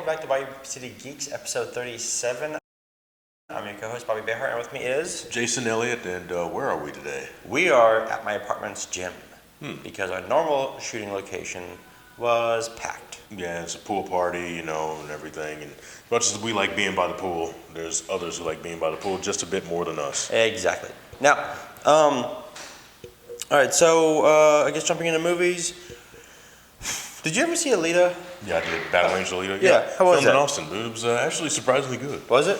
back to Bayou City Geeks, episode 37. I'm your co-host, Bobby Behar, and with me is... Jason Elliott, and where are we today? We are at my apartment's gym, because our normal shooting location was packed. Yeah, it's a pool party, and everything. And as much as we like being by the pool, there's others who like being by the pool just a bit more than us. Exactly. Now, all right, so I guess jumping into movies. Did you ever see Alita? Yeah, I did. Battle Angel Alita. Yeah, how was Filmed that? in Austin. It was actually surprisingly good. Was it?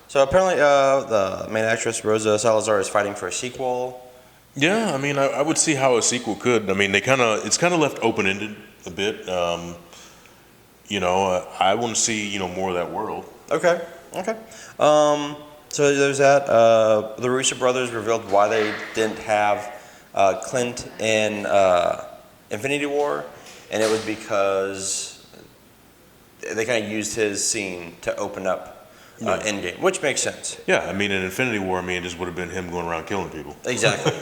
So apparently the main actress, Rosa Salazar, is fighting for a sequel. Yeah, I mean, I would see how a sequel could. I mean, it's kind of left open-ended a bit. I want to see, more of that world. Okay. So there's that. The Russo brothers revealed why they didn't have Clint in Infinity War, and it was because they kind of used his scene to open up Endgame, which makes sense. Yeah, I mean, in Infinity War, it just would have been him going around killing people. Exactly.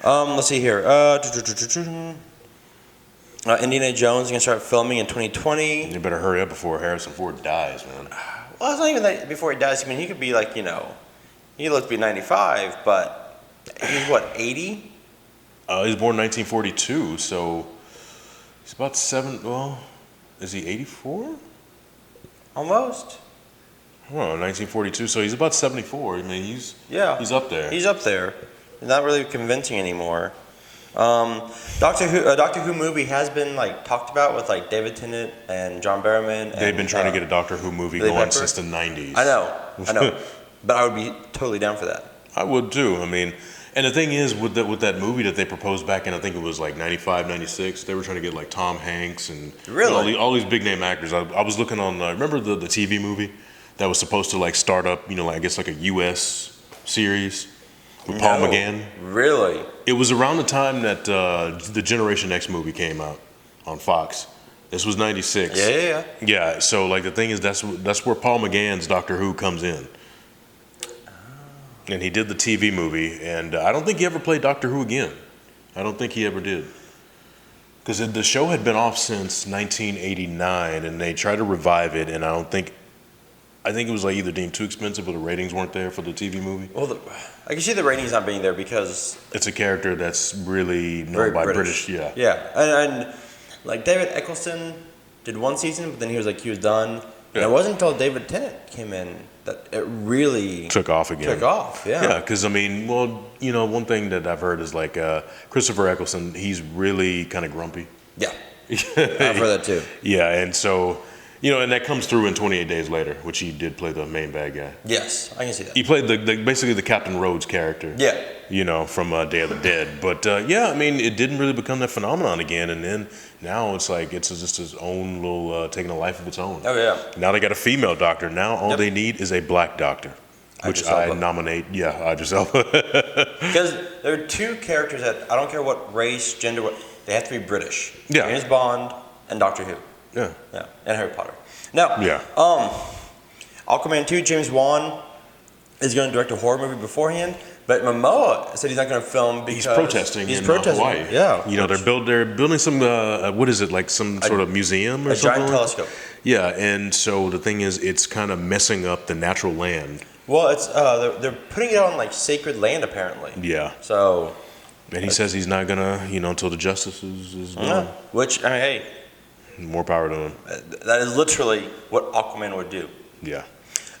Let's see here. Indiana Jones is going to start filming in 2020. You better hurry up before Harrison Ford dies, man. Well, it's not even that before he dies. I mean, he could be like, he looks to be 95, but he's what, 80? He was born in 1942, so he's about is he 84? Almost. Oh, 1942, so he's about 74. I mean, he's up there. He's up there. Not really convincing anymore. Doctor Who movie has been talked about with David Tennant and John Barrowman. They've been trying to get a Doctor Who movie going since the 90s. I know, but I would be totally down for that. I would too. I mean, and the thing is, with that movie that they proposed back in, I think it was 95, 96, they were trying to get Tom Hanks and really all these big name actors. I was looking on, remember the TV movie that was supposed to start up, I guess a U.S. series with Paul McGann? Really? It was around the time that the Generation X movie came out on Fox. This was 96. Yeah. Yeah, so the thing is, that's where Paul McGann's Doctor Who comes in. And he did the TV movie, and I don't think he ever played Doctor Who again. I don't think he ever did. Because the show had been off since 1989, and they tried to revive it, and I think it was either deemed too expensive or the ratings weren't there for the TV movie. Well, I can see the ratings not being there because... It's a character that's really known by British. Yeah. And David Eccleston did one season, but then he was done. And it wasn't until David Tennant came in that it really took off again. Yeah, because one thing that I've heard is Christopher Eccleston, he's really kind of grumpy. Yeah, I've heard that too. Yeah, and so, and that comes through in 28 Days Later, which he did play the main bad guy. Yes, I can see that. He played basically the Captain Rhodes character. Yeah. From Day of the Dead. But it didn't really become that phenomenon again, and then now it's it's just his own little taking a life of its own. Oh yeah. Now they got a female doctor. Now all they need is a black doctor, which I nominate. Yeah, Idris Elba. Because there are two characters that I don't care what race, gender, they have to be British. Yeah. James Bond and Doctor Who. Yeah. And Harry Potter. Now. Yeah. Aquaman 2, James Wan is going to direct a horror movie beforehand. But Momoa said he's not going to film because he's protesting in Hawaii. Yeah, they're building some what is it, some sort of museum or something? A giant telescope. Yeah, and so the thing is, it's kind of messing up the natural land. Well, it's they're putting it on sacred land apparently. Yeah. So. And he says he's not gonna, until the justice is done. Which hey. More power to him. That is literally what Aquaman would do. Yeah.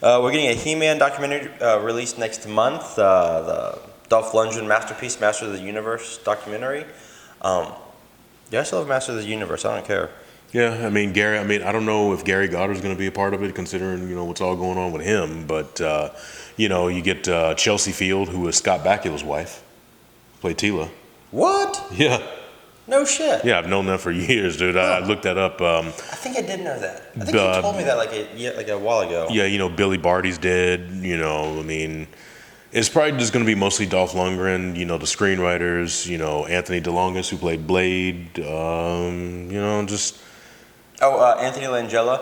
We're getting a He-Man documentary released next month. The Dolph Lundgren masterpiece, Master of the Universe documentary. I still love Master of the Universe. I don't care. Yeah, Gary. I don't know if Gary Goddard's going to be a part of it, considering what's all going on with him. But you get Chelsea Field, who is Scott Bakula's wife, played Tila. What? Yeah. No shit. Yeah, I've known that for years, dude. I looked that up. I think I did know that. I think you told me that a while ago. Yeah, Billy Barty's dead. It's probably just going to be mostly Dolph Lundgren. The screenwriters. Anthony DeLongis, who played Blade. Just. Anthony Langella.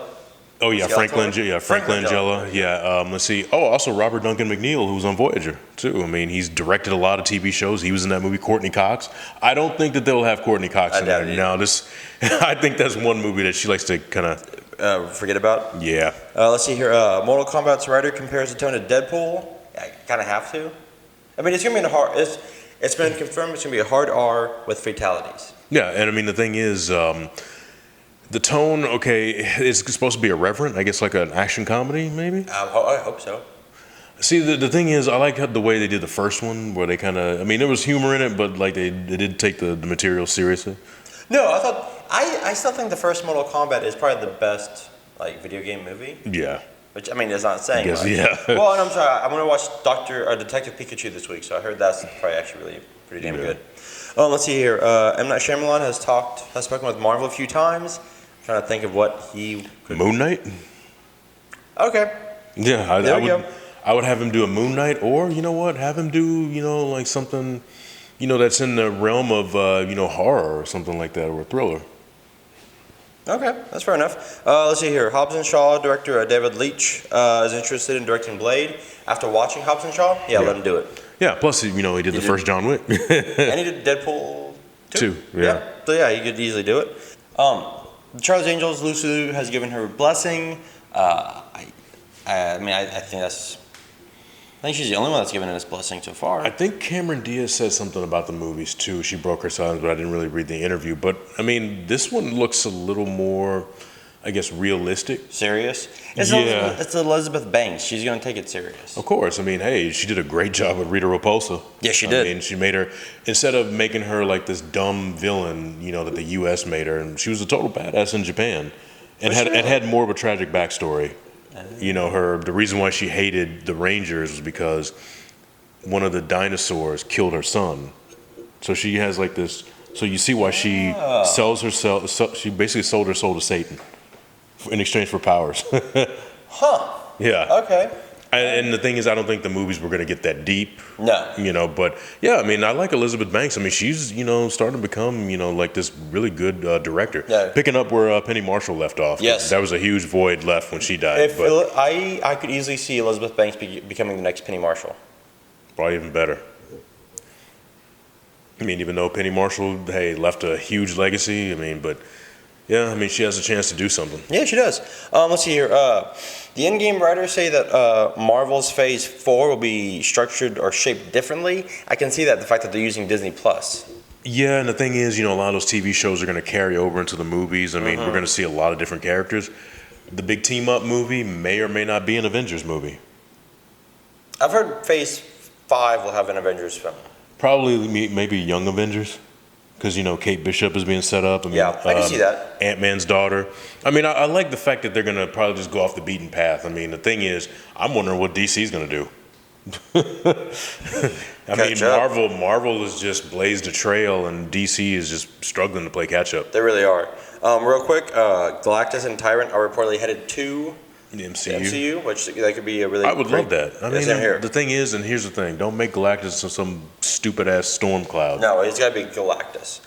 Oh yeah, Skeletor? Franklin Langella. Yeah, let's see. Oh, also Robert Duncan McNeil, who's on Voyager too. I mean, he's directed a lot of TV shows. He was in that movie Courtney Cox. I don't think that they'll have Courtney Cox in there. No, I think that's one movie that she likes to kind of forget about. Yeah. Let's see here. Mortal Kombat's writer compares the tone to Deadpool. I kind of have to. I mean, it's gonna be a hard. It's been confirmed. It's gonna be a hard R with fatalities. Yeah, and I mean the thing is. The tone, okay, it's supposed to be irreverent. I guess like an action comedy, maybe. I hope so. See, the thing is, I like the way they did the first one, where they kind of, I mean, there was humor in it, but like they did take the material seriously. No, I still think the first Mortal Kombat is probably the best like video game movie. Yeah. Which I mean is not saying much. Yeah. Well, and I'm sorry, I'm gonna watch Detective Pikachu this week, so I heard that's probably actually really pretty damn good. Let's see here. M. Night Shyamalan has spoken with Marvel a few times. Trying to think of what he could... Moon Knight? Okay. Yeah, There we go. I would have him do a Moon Knight, or you know what, have him do like something, that's in the realm of horror or something like that, or a thriller. Okay, that's fair enough. Let's see here. Hobbs and Shaw director David Leitch is interested in directing Blade. After watching Hobbs and Shaw, let him do it. Yeah. Plus, he did the first John Wick. And he did Deadpool 2. Yeah. So he could easily do it. Charlie's Angels, Lucy has given her blessing. I think she's the only one that's given this blessing so far. I think Cameron Diaz said something about the movies too. She broke her silence, but I didn't really read the interview. But I mean, this one looks a little more, I guess, realistic. Serious? It's Elizabeth Banks. She's going to take it serious. Of course. I mean, hey, she did a great job with Rita Repulsa. Yes, she did. I mean, she made her, instead of making her like this dumb villain, that the U.S. made her, and she was a total badass in Japan, and had more of a tragic backstory. The reason why she hated the Rangers was because one of the dinosaurs killed her son. So she has like this. So you see why she sells herself. She basically sold her soul to Satan in exchange for powers. Huh. Yeah. Okay. And the thing is, I don't think the movies were going to get that deep. No. But yeah, I mean, I like Elizabeth Banks. I mean, she's, starting to become, like this really good director. Yeah. Picking up where Penny Marshall left off. Yes. That was a huge void left when she died. I could easily see Elizabeth Banks becoming the next Penny Marshall. Probably even better. I mean, even though Penny Marshall, left a huge legacy, but yeah, I mean, she has a chance to do something. Yeah, she does. Let's see here. The Endgame writers say that Marvel's Phase 4 will be structured or shaped differently. I can see that, the fact that they're using Disney Plus. Yeah, and the thing is, a lot of those TV shows are going to carry over into the movies. I mean, we're going to see a lot of different characters. The big team-up movie may or may not be an Avengers movie. I've heard Phase 5 will have an Avengers film. Probably maybe Young Avengers. Because, Kate Bishop is being set up. I can see that. Ant-Man's daughter. I mean, I like the fact that they're going to probably just go off the beaten path. I mean, the thing is, I'm wondering what DC's going to do. Marvel has just blazed a trail, and DC is just struggling to play catch-up. They really are. Real quick, Galactus and Tyrant are reportedly headed to the MCU. The MCU, which that could be a really. I would love that. I mean, here. The thing is, and here's the thing: don't make Galactus some stupid ass storm cloud. No, it's got to be Galactus.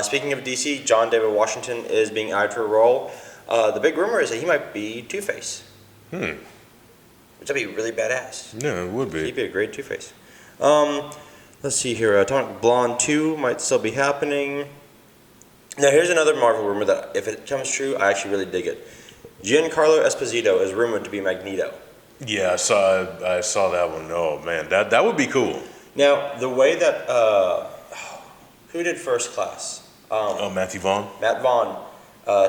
Speaking of DC, John David Washington is being eyed for a role. The big rumor is that he might be Two-Face. Which would be really badass. Yeah, it would be. He'd be a great Two-Face. Let's see here. Atomic Blonde 2 might still be happening. Now, here's another Marvel rumor that, if it comes true, I actually really dig it. Giancarlo Esposito is rumored to be Magneto. Yeah, I saw that one. Oh man, that would be cool. Now, the way that who did First Class? Matthew Vaughn. Matt Vaughn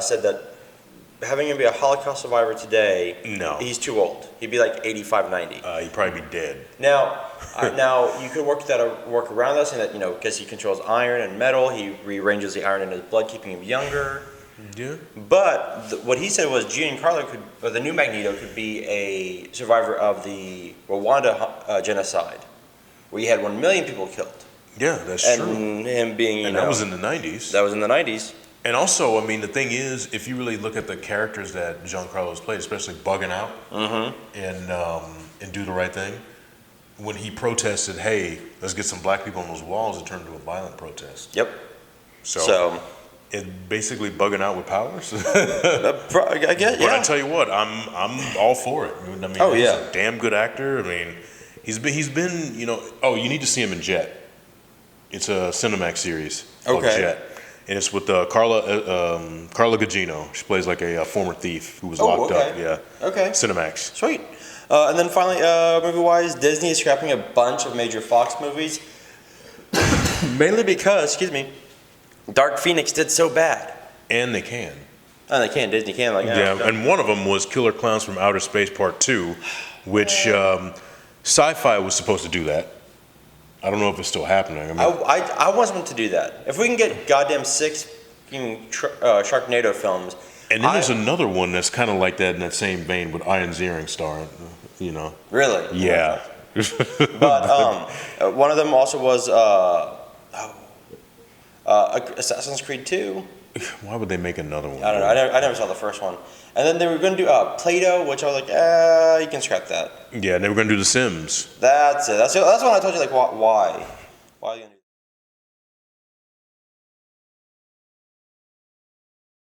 said that having him be a Holocaust survivor today, no, he's too old. He'd be like 85, 90. He'd probably be dead. Now, you could work around that, saying that because he controls iron and metal, he rearranges the iron in his blood, keeping him younger. Yeah. But what he said was the new Magneto could be a survivor of the Rwanda genocide, where you had 1 million people killed. Yeah, that's true. And him being, that was in the 90s. That was in the 90s. And also, I mean, the thing is, if you really look at the characters that Giancarlo's played, especially bugging out and do the right thing, when he protested, hey, let's get some black people on those walls, it turned into a violent protest. Yep. So It's basically bugging out with powers. I guess, But I yeah. tell you what, I'm all for it. I mean, Oh, he's yeah. a damn good actor. I mean, he's been, you know. Oh, you need to see him in Jet. It's a Cinemax series called Okay. Jet, and it's with Carla Gugino. She plays like a former thief who was Oh, locked up. okay. Yeah. Okay. Cinemax. Sweet. And then finally, movie-wise, Disney is scrapping a bunch of major Fox movies, mainly because, excuse me, Dark Phoenix did so bad. And they can. Oh, they can. Disney can. Like, Yeah, and one of them was Killer Clowns from Outer Space Part 2, which Sci-Fi was supposed to do that. I don't know if it's still happening. I mean, I want them to do that. If we can get goddamn 6 Sharknado films. and then there's another one that's kind of like that in that same vein with Ian Ziering starring, you know. Really? Yeah. But one of them also was Assassin's Creed 2. Why would they make another one? I don't know. I never saw the first one. And then they were going to do Play-Doh, which I was like, you can scrap that. Yeah, and they were going to do The Sims. That's it. That's when I told you, like, why? Why are you going to do that?